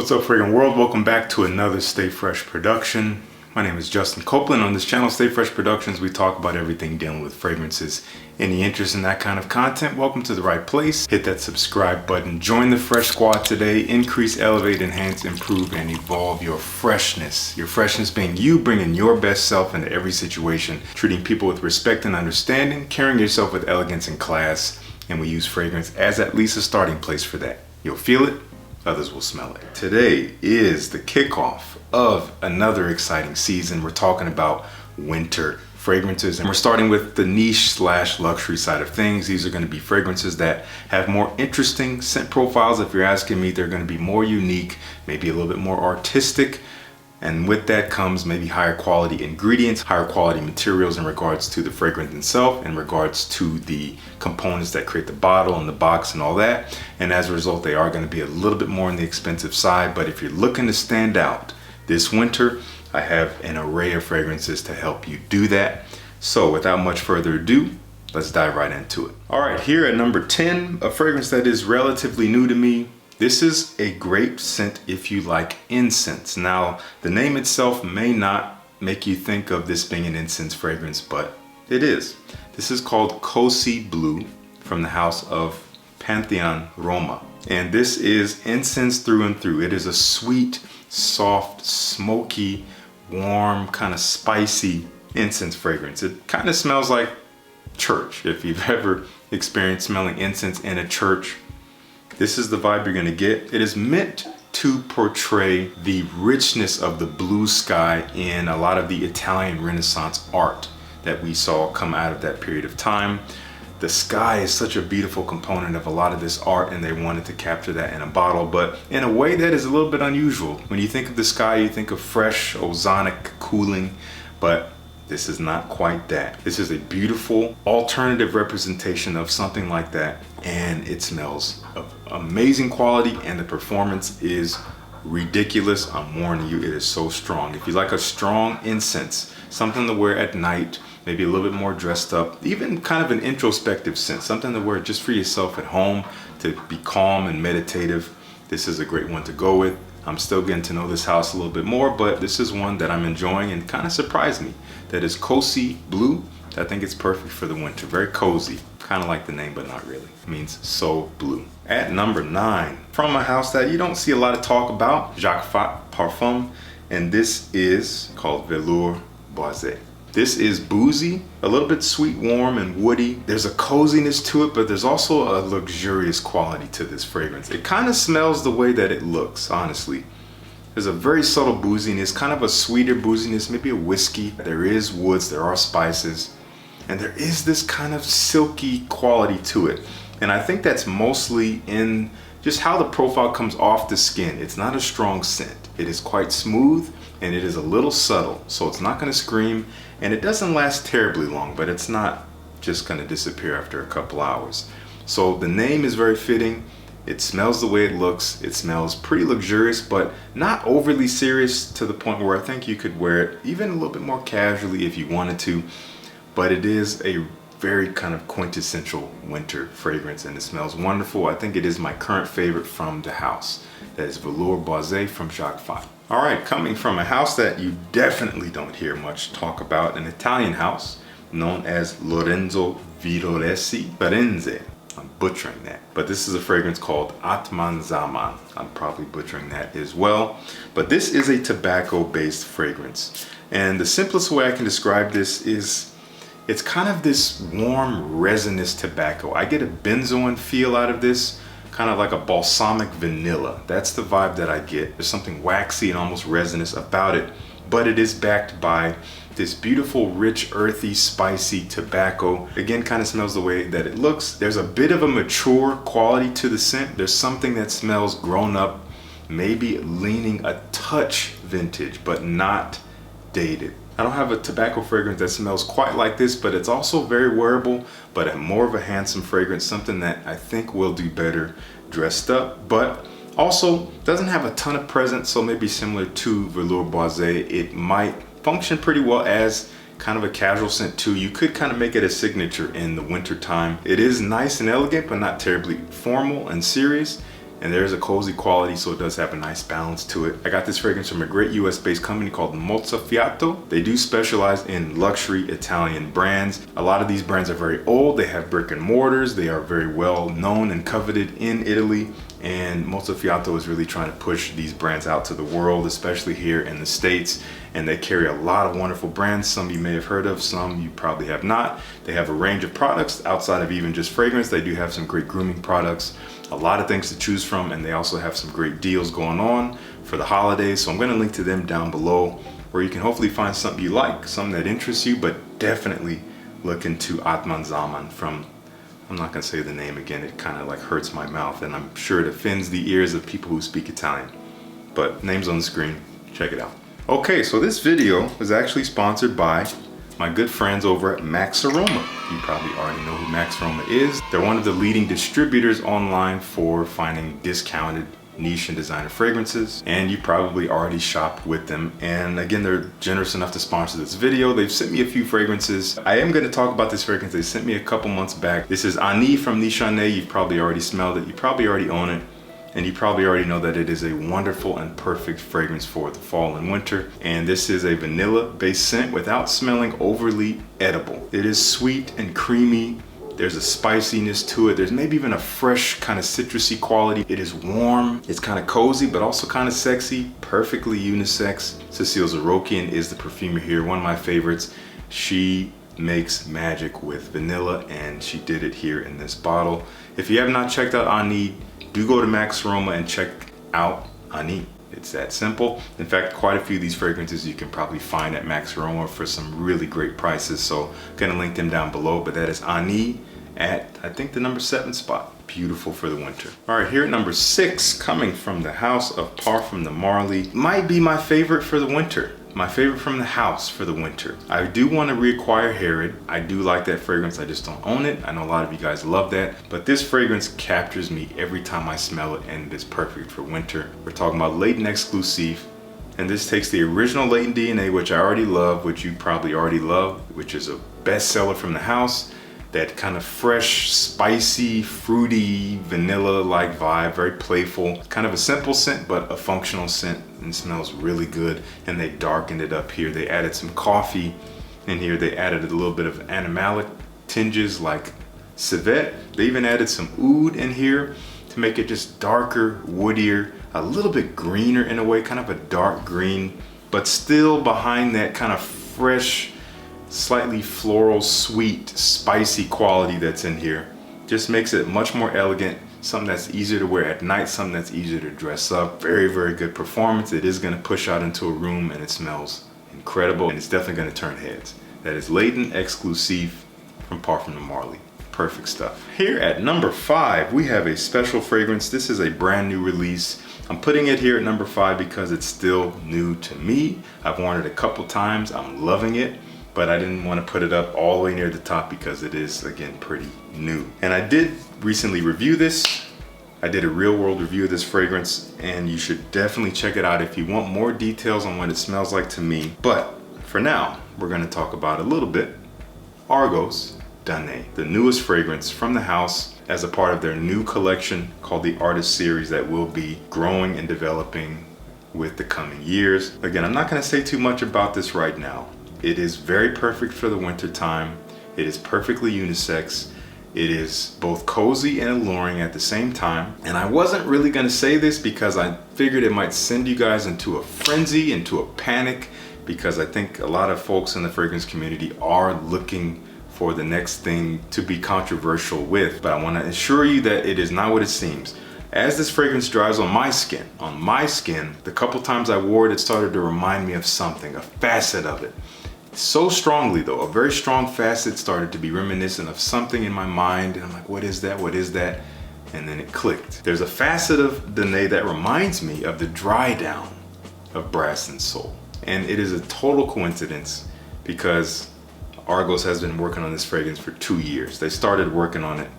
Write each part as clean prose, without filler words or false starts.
What's up, Fragrant World? Welcome back to another Stay Fresh production. My name is Justin Copeland. On this channel, Stay Fresh Productions, we talk about everything dealing with fragrances. Any interest in that kind of content, welcome to the right place. Hit that subscribe button. Join the Fresh Squad today. Increase, elevate, enhance, improve, and evolve your freshness. Your freshness being you bringing your best self into every situation, treating people with respect and understanding, carrying yourself with elegance and class, and we use fragrance as at least a starting place for that. You'll feel it, others will smell it. Today is the kickoff of another exciting season. We're talking about winter fragrances, and we're starting with the niche / luxury side of things. These are going to be fragrances that have more interesting scent profiles. If you're asking me, they're going to be more unique, maybe a little bit more artistic. And with that comes maybe higher quality ingredients, higher quality materials in regards to the fragrance itself, in regards to the components that create the bottle and the box and all that. And as a result, they are going to be a little bit more on the expensive side. But if you're looking to stand out this winter, I have an array of fragrances to help you do that. So without much further ado, let's dive right into it. All right, here at number 10, a fragrance that is relatively new to me. This is a great scent if you like incense. Now, the name itself may not make you think of this being an incense fragrance, but it is. This is called Cosi Blue from the house of Pantheon, Roma. And this is incense through and through. It is a sweet, soft, smoky, warm, kind of spicy incense fragrance. It kind of smells like church. If you've ever experienced smelling incense in a church, this is the vibe you're gonna get. It is meant to portray the richness of the blue sky in a lot of the Italian Renaissance art that we saw come out of that period of time. The sky is such a beautiful component of a lot of this art, and they wanted to capture that in a bottle, but in a way that is a little bit unusual. When you think of the sky, you think of fresh, ozonic cooling, but this is not quite that. This is a beautiful alternative representation of something like that, and it smells of amazing quality, and the performance is ridiculous. I'm warning you, it is so strong. If you like a strong incense, something to wear at night, maybe a little bit more dressed up, even kind of an introspective scent, something to wear just for yourself at home to be calm and meditative, this is a great one to go with. I'm still getting to know this house a little bit more, but this is one that I'm enjoying and kind of surprised me. That is Cosi Blue. I think it's perfect for the winter. Very cozy. Kind of like the name, but not really. It means so blue. At number 9, from a house that you don't see a lot of talk about, Jacques Fath Parfum, and this is called Velours Boisé. This is boozy, a little bit sweet, warm, and woody. There's a coziness to it, but there's also a luxurious quality to this fragrance. It kind of smells the way that it looks, honestly. There's a very subtle booziness, kind of a sweeter booziness, maybe a whiskey. There is woods, there are spices, and there is this kind of silky quality to it. And I think that's mostly in just how the profile comes off the skin. It's not a strong scent. It is quite smooth, and it is a little subtle, so it's not going to scream, and it doesn't last terribly long, but it's not just going to disappear after a couple hours. So the name is very fitting. It smells the way it looks. It smells pretty luxurious, but not overly serious to the point where I think you could wear it even a little bit more casually if you wanted to. But it is a very kind of quintessential winter fragrance, and it smells wonderful. I think it is my current favorite from the house. That is Velours Boisé from Jacques Fath. All right, coming from a house that you definitely don't hear much talk about, an Italian house known as Lorenzo Villoresi, Firenze. I'm butchering that, but this is a fragrance called Atman Xaman. I'm probably butchering that as well, but this is a tobacco-based fragrance, and the simplest way I can describe this is it's kind of this warm, resinous tobacco. I get a benzoin feel out of this, kind of like a balsamic vanilla. That's the vibe that I get. There's something waxy and almost resinous about it, but it is backed by this beautiful, rich, earthy, spicy tobacco. Again, kind of smells the way that it looks. There's a bit of a mature quality to the scent. There's something that smells grown up, maybe leaning a touch vintage, but not dated. I don't have a tobacco fragrance that smells quite like this, but it's also very wearable, but more of a handsome fragrance, something that I think will do better dressed up, but also doesn't have a ton of presence, so maybe similar to Velours Boisé, it might function pretty well as kind of a casual scent too. You could kind of make it a signature in the winter time. It is nice and elegant, but not terribly formal and serious. and there's a cozy quality, so it does have a nice balance to it. I got this fragrance from a great US-based company called Mozzafiato. They do specialize in luxury Italian brands. A lot of these brands are very old. They have brick and mortars. They are very well known and coveted in Italy. And Mozzafiato is really trying to push these brands out to the world, especially here in the States. And they carry a lot of wonderful brands. Some you may have heard of, some you probably have not. They have a range of products outside of even just fragrance. They do have some great grooming products, a lot of things to choose from, and they also have some great deals going on for the holidays. So I'm going to link to them down below, where you can hopefully find something you like, something that interests you, but definitely look into Atman Xaman from, I'm not going to say the name again, it kind of like hurts my mouth, and I'm sure it offends the ears of people who speak Italian. But name's on the screen, check it out. Okay, so this video is actually sponsored by my good friends over at Max Aroma. You probably already know who Max Aroma is. They're one of the leading distributors online for finding discounted niche and designer fragrances, and you probably already shopped with them. And again, they're generous enough to sponsor this video. They've sent me a few fragrances. I am going to talk about this fragrance they sent me a couple months back. This is Anis from Nishane. You've probably already smelled it. You probably already own it. And you probably already know that it is a wonderful and perfect fragrance for the fall and winter. And this is a vanilla-based scent without smelling overly edible. It is sweet and creamy. There's a spiciness to it. There's maybe even a fresh kind of citrusy quality. It is warm. It's kind of cozy, but also kind of sexy. Perfectly unisex. Cecile Zaharolt is the perfumer here. One of my favorites. She makes magic with vanilla, and she did it here in this bottle. If you have not checked out Anis, do go to Max Aroma and check out Anis. It's that simple. In fact, quite a few of these fragrances you can probably find at Max Aroma for some really great prices. So I'm gonna link them down below, but that is Anis at, I think, the number 7 spot. Beautiful for the winter. All right, here at number 6, coming from the house of Parfum de Marly, might be my favorite for the winter. My favorite from the house for the winter. I do want to reacquire Herod. I do like that fragrance. I just don't own it. I know a lot of you guys love that, but this fragrance captures me every time I smell it, and it is perfect for winter. We're talking about Luten Exclusive, and this takes the original Luten DNA, which I already love, which you probably already love, which is a bestseller from the house. That kind of fresh, spicy, fruity, vanilla-like vibe, very playful. Kind of a simple scent, but a functional scent, and smells really good. And they darkened it up here. They added some coffee in here. They added a little bit of animalic tinges like civet. They even added some oud in here to make it just darker, woodier, a little bit greener in a way, kind of a dark green, but still behind that kind of fresh, slightly floral, sweet, spicy quality that's in here. Just makes it much more elegant, something that's easier to wear at night, something that's easier to dress up. Very, very good performance. It is going to push out into a room, and it smells incredible, and it's definitely going to turn heads. That is Luten Exclusive from Parfum de Marly. Perfect stuff. Here at number 5, we have a special fragrance. This is a brand new release. I'm putting it here at number 5 because it's still new to me. I've worn it a couple times. I'm loving it. But I didn't want to put it up all the way near the top because it is, again, pretty new. And I did recently review this. I did a real world review of this fragrance, and you should definitely check it out if you want more details on what it smells like to me. But for now, we're going to talk about a little bit Argos Danae, the newest fragrance from the house as a part of their new collection called the Artist Series that will be growing and developing with the coming years. Again, I'm not going to say too much about this right now. It is very perfect for the winter time. It is perfectly unisex. It is both cozy and alluring at the same time. And I wasn't really gonna say this because I figured it might send you guys into a frenzy, into a panic, because I think a lot of folks in the fragrance community are looking for the next thing to be controversial with. But I wanna assure you that it is not what it seems. As this fragrance dries on my skin, the couple times I wore it, it started to remind me of something, a facet of it. So strongly though, a very strong facet started to be reminiscent of something in my mind, and I'm like, what is that? What is that? And then it clicked. There's a facet of Danae that reminds me of the dry down of Brass and Soul. And it is a total coincidence because Argos has been working on this fragrance for 2 years. They started working on it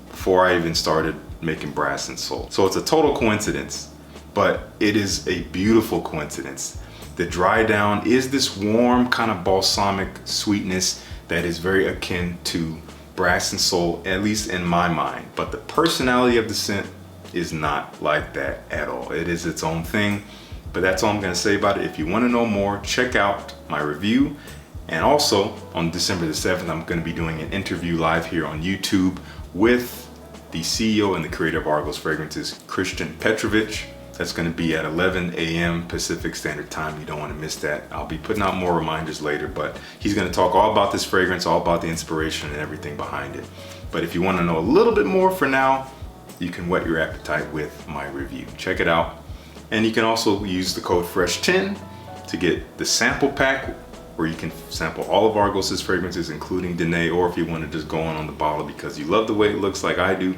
before I even started making Brass and Soul. So it's a total coincidence, but it is a beautiful coincidence. The dry down is this warm kind of balsamic sweetness that is very akin to Brass and Soul, at least in my mind. But the personality of the scent is not like that at all. It is its own thing, but that's all I'm gonna say about it. If you wanna know more, check out my review. And also on December the 7th, I'm gonna be doing an interview live here on YouTube with the CEO and the creator of Argos Fragrances, Christian Petrovich. That's gonna be at 11 a.m. Pacific Standard Time. You don't wanna miss that. I'll be putting out more reminders later, but he's gonna talk all about this fragrance, all about the inspiration and everything behind it. But if you wanna know a little bit more for now, you can whet your appetite with my review. Check it out. And you can also use the code FRESH10 to get the sample pack, where you can sample all of Argos's fragrances, including Danae, or if you want to just go on the bottle because you love the way it looks like I do,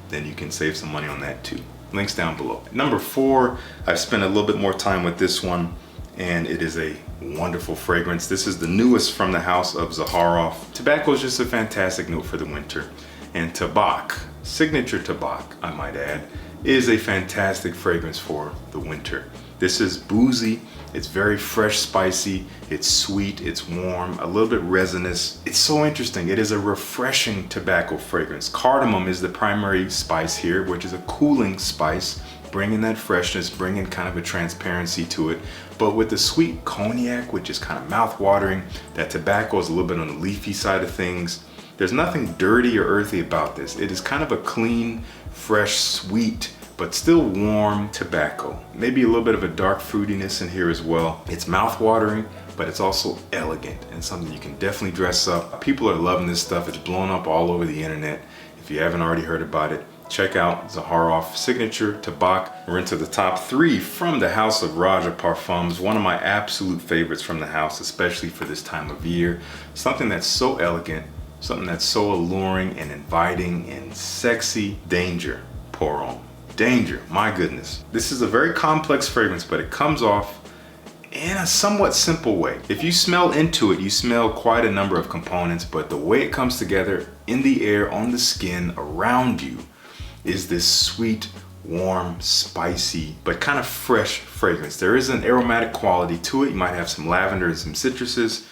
then you can save some money on that too. Links down below. Number 4, I've spent a little bit more time with this one, and it is a wonderful fragrance. This is the newest from the house of Zaharolt. Tobacco is just a fantastic note for the winter. And Tabac, signature Tabac, I might add, is a fantastic fragrance for the winter. This is boozy. It's very fresh, spicy. It's sweet, it's warm, a little bit resinous. It's so interesting. It is a refreshing tobacco fragrance. Cardamom is the primary spice here, which is a cooling spice, bringing that freshness, bringing kind of a transparency to it. But with the sweet cognac, which is kind of mouth-watering, that tobacco is a little bit on the leafy side of things. There's nothing dirty or earthy about this. It is kind of a clean, fresh, sweet, but still warm tobacco. Maybe a little bit of a dark fruitiness in here as well. It's mouth-watering, but it's also elegant and something you can definitely dress up. People are loving this stuff. It's blown up all over the internet. If you haven't already heard about it, check out Zaharolt Signature Tabac. We're into the top 3 from the house of Raja Parfums, one of my absolute favorites from the house, especially for this time of year. Something that's so elegant, something that's so alluring and inviting and sexy. Danger, pour on. Danger, my goodness. This is a very complex fragrance, but it comes off in a somewhat simple way. If you smell into it, you smell quite a number of components, but the way it comes together in the air, on the skin, around you, is this sweet, warm, spicy, but kind of fresh fragrance. There is an aromatic quality to it. You might have some lavender and some citruses,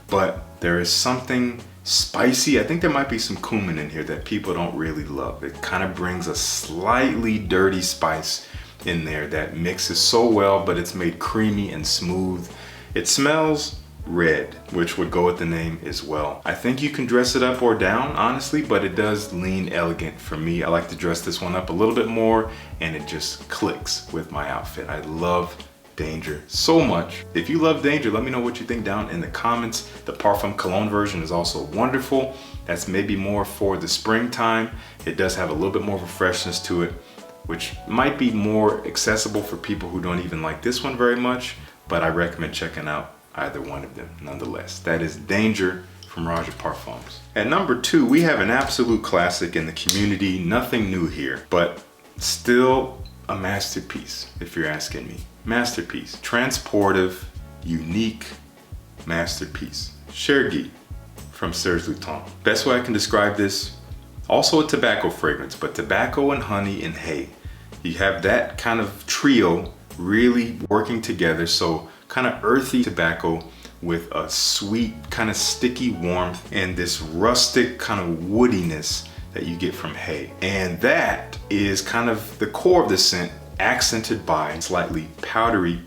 but there is something spicy. I think there might be some cumin in here that people don't really love. It kind of brings a slightly dirty spice in there that mixes so well, but it's made creamy and smooth. It smells red, which would go with the name as well. I think you can dress it up or down, honestly, but it does lean elegant for me. I like to dress this one up a little bit more, and it just clicks with my outfit. I love Danger so much. If you love Danger, let me know what you think down in the comments. The Parfum Cologne version is also wonderful. That's maybe more for the springtime. It does have a little bit more of a freshness to it, which might be more accessible for people who don't even like this one very much, but I recommend checking out either one of them nonetheless. That is Danger from Raja Parfums. At number 2, we have an absolute classic in the community. Nothing new here, but still a masterpiece, if you're asking me. Masterpiece, transportive, unique masterpiece. Chergui from Serge Luten. Best way I can describe this, also a tobacco fragrance, but tobacco and honey and hay. You have that kind of trio really working together. So kind of earthy tobacco with a sweet, kind of sticky warmth and this rustic kind of woodiness that you get from hay. And that is kind of the core of the scent, accented by slightly powdery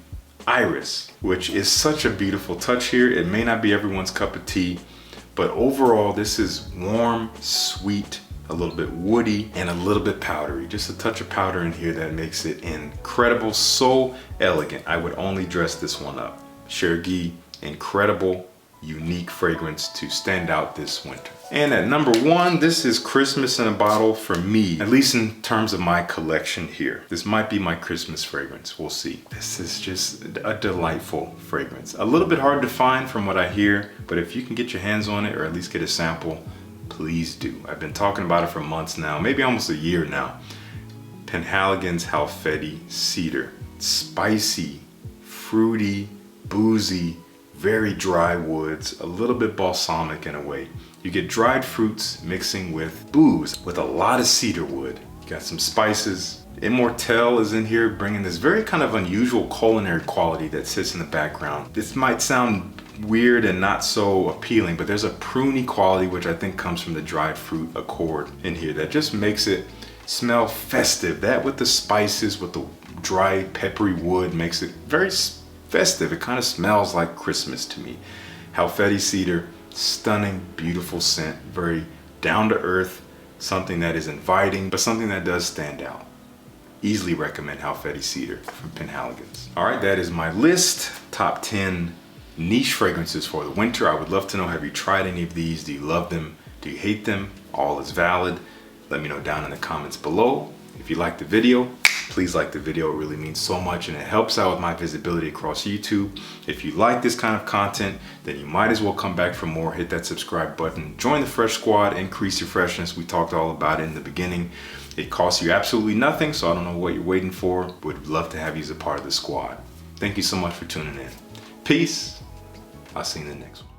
iris, which is such a beautiful touch here. It may not be everyone's cup of tea, but overall this is warm, sweet, a little bit woody, and a little bit powdery. Just a touch of powder in here that makes it incredible, so elegant. I would only dress this one up. Chergui, incredible, unique fragrance to stand out this winter. And at number 1, this is Christmas in a bottle for me, at least in terms of my collection here. This might be my Christmas fragrance, we'll see. This is just a delightful fragrance. A little bit hard to find from what I hear, but if you can get your hands on it or at least get a sample, please do. I've been talking about it for months now, maybe almost a year now. Penhaligon's Halfeti Cedar. Spicy, fruity, boozy, very dry woods, a little bit balsamic in a way. You get dried fruits mixing with booze with a lot of cedar wood. You got some spices. Immortelle is in here, bringing this very kind of unusual culinary quality that sits in the background. This might sound weird and not so appealing, but there's a pruny quality which I think comes from the dried fruit accord in here that just makes it smell festive. That with the spices, with the dry peppery wood makes it very festive. It kind of smells like Christmas to me. Halfeti Cedar, stunning, beautiful scent, very down to earth, something that is inviting, but something that does stand out. Easily recommend Halfeti Cedar from Penhaligon's. All right, that is my list. Top 10 niche fragrances for the winter. I would love to know, have you tried any of these? Do you love them? Do you hate them? All is valid. Let me know down in the comments below. If you liked the video, please like the video. It really means so much and it helps out with my visibility across YouTube. If you like this kind of content, then you might as well come back for more. Hit that subscribe button. Join the Fresh Squad. Increase your freshness. We talked all about it in the beginning. It costs you absolutely nothing, so I don't know what you're waiting for. Would love to have you as a part of the squad. Thank you so much for tuning in. Peace. I'll see you in the next one.